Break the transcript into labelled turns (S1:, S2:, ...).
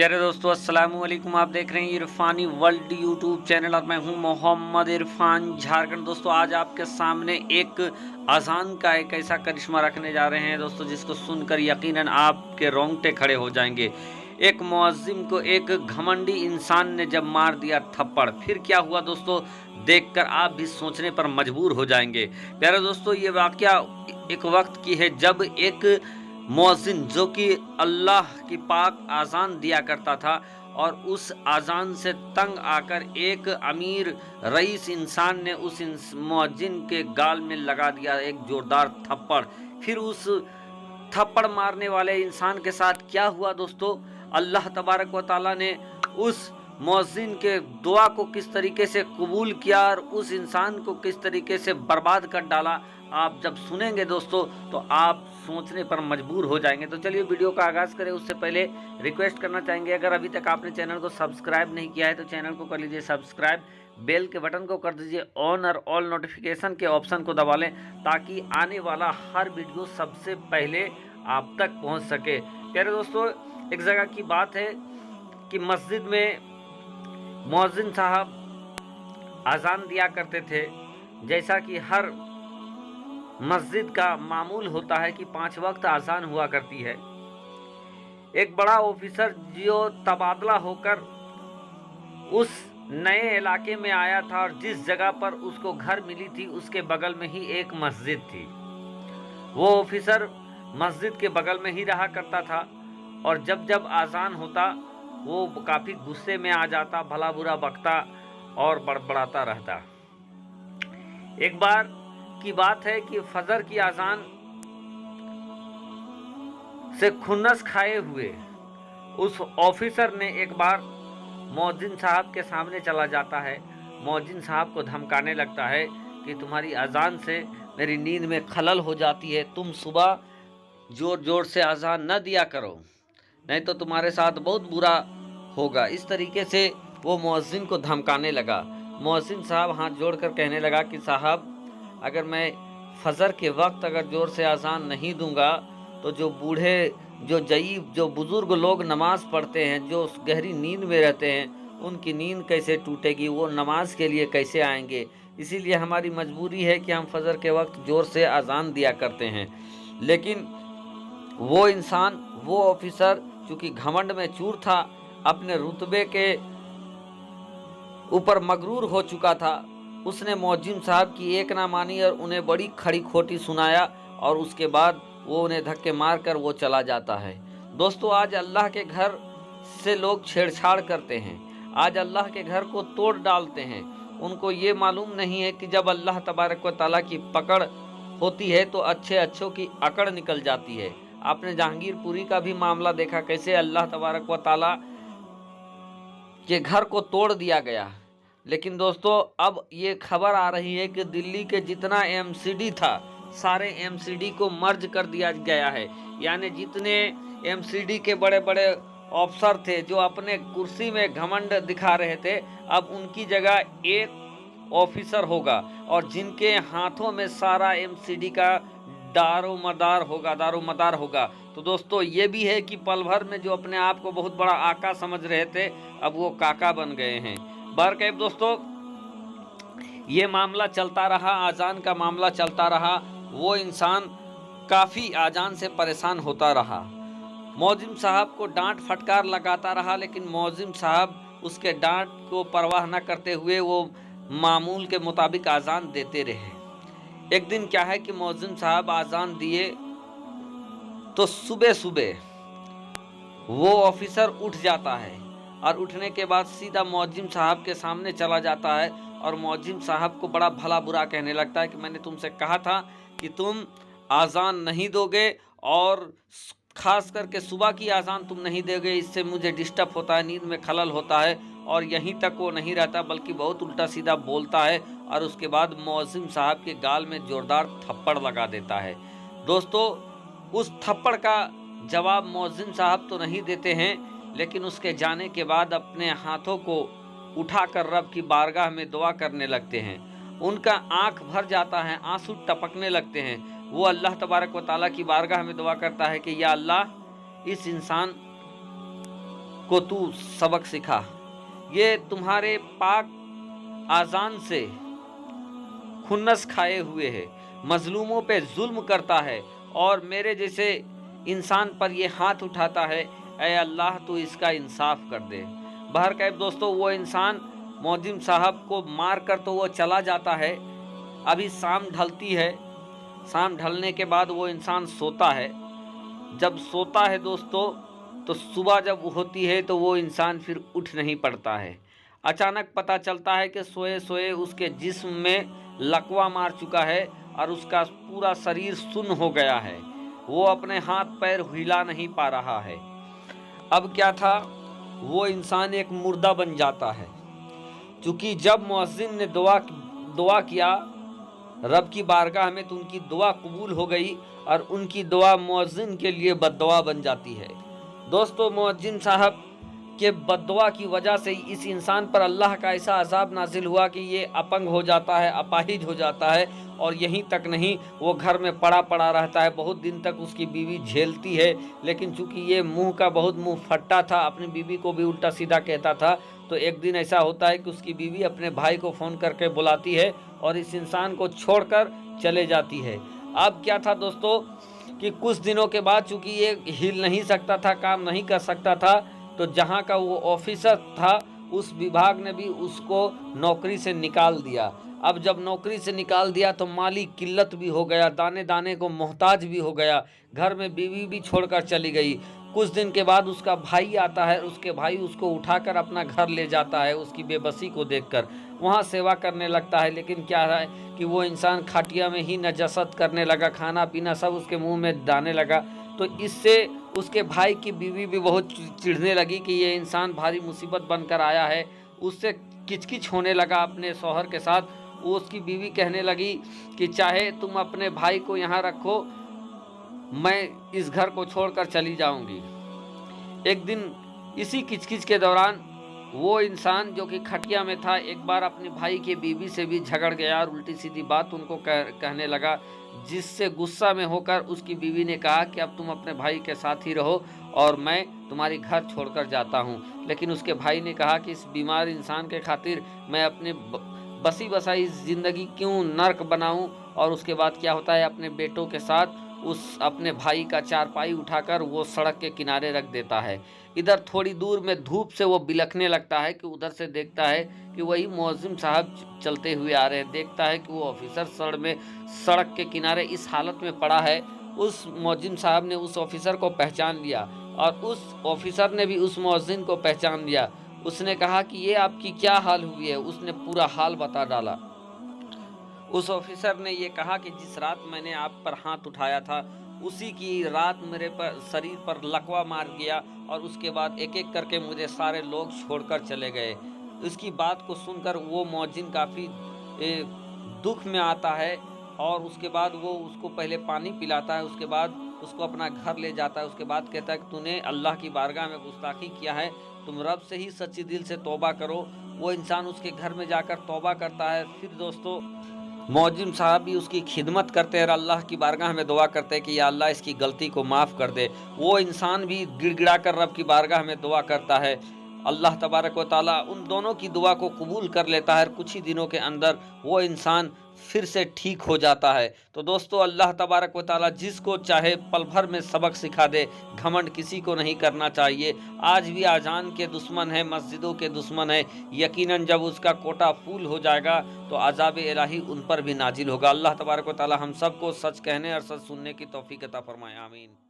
S1: प्यारे दोस्तों अस्सलाम वालेकुम। आप देख रहे हैं इरफानी वर्ल्ड यूट्यूब चैनल और मैं हूं मोहम्मद इरफान झारखंड। दोस्तों आज आपके सामने एक अजान का एक ऐसा करिश्मा रखने जा रहे हैं दोस्तों, जिसको सुनकर यकीनन आपके रोंगटे खड़े हो जाएंगे। एक मुअज्जिम को एक घमंडी इंसान ने जब मार दिया थप्पड़, फिर क्या हुआ दोस्तों, देखकर आप भी सोचने पर मजबूर हो जाएंगे। प्यारे दोस्तों ये वाकया एक वक्त की है जब एक मुअज्जिन जो कि अल्लाह की पाक आज़ान दिया करता था और उस आज़ान से तंग आकर एक अमीर रईस इंसान ने उस मुअज्जिन के गाल में लगा दिया एक जोरदार थप्पड़। फिर उस थप्पड़ मारने वाले इंसान के साथ क्या हुआ दोस्तों, अल्लाह तबारक व तआला ने उस मुअज्जिन के दुआ को किस तरीके से कबूल किया और उस इंसान को किस तरीके से बर्बाद कर डाला, आप जब सुनेंगे दोस्तों तो आप सोचने पर मजबूर हो जाएंगे। तो चलिए वीडियो का आगाज़ करें। उससे पहले रिक्वेस्ट करना चाहेंगे, अगर अभी तक आपने चैनल को सब्सक्राइब नहीं किया है तो चैनल को कर लीजिए सब्सक्राइब, बेल के बटन को कर दीजिए ऑन और ऑल नोटिफिकेशन के ऑप्शन को दबा लें ताकि आने वाला हर वीडियो सबसे पहले आप तक पहुंच सके। प्यारे दोस्तों एक जगह की बात है कि मस्जिद में मुअज्जिन साहब अजान दिया करते थे। जैसा कि हर मस्जिद का मामूल होता है कि 5 वक्त अजान हुआ करती है। एक बड़ा ऑफिसर जो तबादला होकर उस नए इलाके में आया था और जिस जगह पर उसको घर मिली थी उसके बगल में ही एक मस्जिद थी। वो ऑफिसर मस्जिद के बगल में ही रहा करता था और जब जब अजान होता वो काफ़ी गुस्से में आ जाता, भला बुरा बकता और बड़बड़ाता रहता। एक बार की बात है कि फजर की अजान से खुन्नस खाए हुए उस ऑफिसर ने एक बार मुअज्जिन साहब के सामने चला जाता है। मुअज्जिन साहब को धमकाने लगता है कि तुम्हारी अजान से मेरी नींद में खलल हो जाती है, तुम सुबह जोर जोर से अजान न दिया करो, नहीं तो तुम्हारे साथ बहुत बुरा होगा। इस तरीके से वो मुअज्जिन को धमकाने लगा। मुअज्जिन साहब हाथ जोड़कर कहने लगा कि साहब, अगर मैं फजर के वक्त अगर ज़ोर से अजान नहीं दूंगा तो जो बूढ़े, जो जईब, जो बुज़ुर्ग लोग नमाज़ पढ़ते हैं, जो गहरी नींद में रहते हैं, उनकी नींद कैसे टूटेगी, वो नमाज के लिए कैसे आएंगे। इसीलिए हमारी मजबूरी है कि हम फजर के वक्त ज़ोर से अजान दिया करते हैं। लेकिन वो इंसान, वो ऑफिसर चूँकि घमंड में चूर था, अपने रुतबे के ऊपर मगरूर हो चुका था, उसने मुअज्जिन साहब की एक ना मानी और उन्हें बड़ी खड़ी खोटी सुनाया और उसके बाद वो उन्हें धक्के मारकर वो चला जाता है। दोस्तों आज अल्लाह के घर से लोग छेड़छाड़ करते हैं, आज अल्लाह के घर को तोड़ डालते हैं। उनको ये मालूम नहीं है कि जब अल्लाह तबारक व तआला की पकड़ होती है तो अच्छे अच्छों की अकड़ निकल जाती है। आपने जहांगीरपुरी का भी मामला देखा, कैसे अल्लाह तबारक व तआला के घर को तोड़ दिया गया। लेकिन दोस्तों अब ये खबर आ रही है कि दिल्ली के जितना एमसीडी था सारे एमसीडी को मर्ज कर दिया गया है। यानी जितने एमसीडी के बड़े बड़े अफसर थे जो अपने कुर्सी में घमंड दिखा रहे थे, अब उनकी जगह एक ऑफिसर होगा और जिनके हाथों में सारा एमसीडी का दारोमदार होगा। तो दोस्तों ये भी है कि पल भर में जो अपने आप को बहुत बड़ा आका समझ रहे थे अब वो काका बन गए हैं। बहरकैफ दोस्तों ये मामला चलता रहा, आज़ान का मामला चलता रहा। वो इंसान काफ़ी आज़ान से परेशान होता रहा, मुअज्जिन साहब को डांट फटकार लगाता रहा, लेकिन मुअज्जिन साहब उसके डांट को परवाह न करते हुए वो मामूल के मुताबिक आज़ान देते रहे। एक दिन क्या है कि मुअज्जिन साहब आज़ान दिए तो सुबह सुबह वो ऑफिसर उठ जाता है और उठने के बाद सीधा मुअज्जिन साहब के सामने चला जाता है और मुअज्जिन साहब को बड़ा भला बुरा कहने लगता है कि मैंने तुमसे कहा था कि तुम आज़ान नहीं दोगे और ख़ास करके सुबह की आज़ान तुम नहीं दोगे, इससे मुझे डिस्टर्ब होता है, नींद में खलल होता है। और यहीं तक वो नहीं रहता बल्कि बहुत उल्टा सीधा बोलता है और उसके बाद मुअज्जिन साहब के गाल में ज़ोरदार थप्पड़ लगा देता है। दोस्तों उस थप्पड़ का जवाब मुअज्जिन साहब तो नहीं देते हैं, लेकिन उसके जाने के बाद अपने हाथों को उठाकर रब की बारगाह में दुआ करने लगते हैं। उनका आंख भर जाता है, आंसू टपकने लगते हैं। वो अल्लाह तबारक व तआला की बारगाह में दुआ करता है कि या अल्लाह, इस इंसान को तू सबक सिखा। ये तुम्हारे पाक आज़ान से खुन्नस खाए हुए है, मजलूमों पे जुल्म करता है और मेरे जैसे इंसान पर ये हाथ उठाता है। ऐ अल्लाह तू इसका इंसाफ कर दे। बहरकैफ दोस्तों, वो इंसान मौजिम साहब को मार कर तो वो चला जाता है। अभी शाम ढलती है, शाम ढलने के बाद वो इंसान सोता है। जब सोता है दोस्तों, तो सुबह जब होती है तो वो इंसान फिर उठ नहीं पड़ता है। अचानक पता चलता है कि सोए सोए उसके जिस्म में लकवा मार चुका है और उसका पूरा शरीर सुन्न हो गया है। वो अपने हाथ पैर हिला नहीं पा रहा है। अब क्या था, वो इंसान एक मुर्दा बन जाता है। क्योंकि जब मुअज्जिन ने दुआ किया रब की बारगाह में, तो उनकी दुआ कबूल हो गई और उनकी दुआ मुअज्जिन के लिए बद्दुआ बन जाती है। दोस्तों, मुअज्जिन साहब के बद्दुआ की वजह से इस इंसान पर अल्लाह का ऐसा अजाब नाजिल हुआ कि ये अपंग हो जाता है, अपाहिज हो जाता है। और यहीं तक नहीं, वो घर में पड़ा पड़ा रहता है। बहुत दिन तक उसकी बीवी झेलती है, लेकिन चूंकि ये बहुत मुंह फट्टा था, अपनी बीवी को भी उल्टा सीधा कहता था। तो एक दिन ऐसा होता है कि उसकी बीवी अपने भाई को फ़ोन करके बुलाती है और इस इंसान को छोड़कर चले जाती है। अब क्या था दोस्तों कि कुछ दिनों के बाद, चूंकि ये हिल नहीं सकता था, काम नहीं कर सकता था, तो जहाँ का वो ऑफिसर था उस विभाग ने भी उसको नौकरी से निकाल दिया। अब जब नौकरी से निकाल दिया तो माली किल्लत भी हो गया, दाने दाने को मोहताज भी हो गया, घर में बीवी भी छोड़कर चली गई। कुछ दिन के बाद उसका भाई आता है, उसके भाई उसको उठाकर अपना घर ले जाता है। उसकी बेबसी को देखकर वहाँ सेवा करने लगता है। लेकिन क्या है कि वो इंसान खाटिया में ही नजसत करने लगा, खाना पीना सब उसके मुंह में दाने लगा। तो इससे उसके भाई की बीवी भी बहुत चिढ़ने लगी कि ये इंसान भारी मुसीबत बनकर आया है। उससे किचकिच होने लगा अपने शौहर के साथ। वो उसकी बीवी कहने लगी कि चाहे तुम अपने भाई को यहाँ रखो, मैं इस घर को छोड़कर चली जाऊंगी। एक दिन इसी किचकिच के दौरान वो इंसान जो कि खटिया में था, एक बार अपने भाई के बीवी से भी झगड़ गया और उल्टी सीधी बात उनको कहने लगा, जिससे गुस्सा में होकर उसकी बीवी ने कहा कि अब तुम अपने भाई के साथ ही रहो और मैं तुम्हारी घर छोड़कर जाता हूँ। लेकिन उसके भाई ने कहा कि इस बीमार इंसान के खातिर मैं अपने बसी बसाई ज़िंदगी क्यों नर्क बनाऊं। और उसके बाद क्या होता है, अपने बेटों के साथ उस अपने भाई का चारपाई उठाकर वो सड़क के किनारे रख देता है। इधर थोड़ी दूर में धूप से वो बिलखने लगता है कि उधर से देखता है कि वही मुअज्जिम साहब चलते हुए आ रहे हैं। देखता है कि वो ऑफिसर सड़क के किनारे इस हालत में पड़ा है। उस मुअज्जिम साहब ने उस ऑफिसर को पहचान लिया और उस ऑफिसर ने भी उस मुअज्जिन को पहचान लिया। उसने कहा कि ये आपकी क्या हाल हुई है। उसने पूरा हाल बता डाला। उस ऑफिसर ने ये कहा कि जिस रात मैंने आप पर हाथ उठाया था, उसी की रात मेरे पर शरीर पर लकवा मार गया और उसके बाद एक एक करके मुझे सारे लोग छोड़कर चले गए। उसकी बात को सुनकर वो मुअज्जिन काफ़ी दुख में आता है और उसके बाद वो उसको पहले पानी पिलाता है, उसके बाद उसको अपना घर ले जाता है। उसके बाद कहता है कि तूने अल्लाह की बारगाह में गुस्ताखी किया है, तुम रब से ही सच्ची दिल से तौबा करो। वो इंसान उसके घर में जाकर तौबा करता है। फिर दोस्तों, मुअज्जिम साहब भी उसकी खिदमत करते हैं और अल्लाह की बारगाह में दुआ करते हैं कि या अल्लाह इसकी गलती को माफ़ कर दे। वो इंसान भी गिड़गिड़ा कर रब की बारगाह में दुआ करता है। अल्लाह तबारक व तआला उन दोनों की दुआ को कबूल कर लेता है और कुछ ही दिनों के अंदर वो इंसान फिर से ठीक हो जाता है। तो दोस्तों, अल्लाह तबारक व तआला जिसको चाहे पल भर में सबक सिखा दे। घमंड किसी को नहीं करना चाहिए। आज भी आजान के दुश्मन है, मस्जिदों के दुश्मन है। यकीनन जब उसका कोटा फूल हो जाएगा तो अज़ाब इलाही उन पर भी नाजिल होगा। अल्लाह तबारक व तआला हम सबको सच कहने और सच सुनने की तौफीक अता फरमाए। आमीन।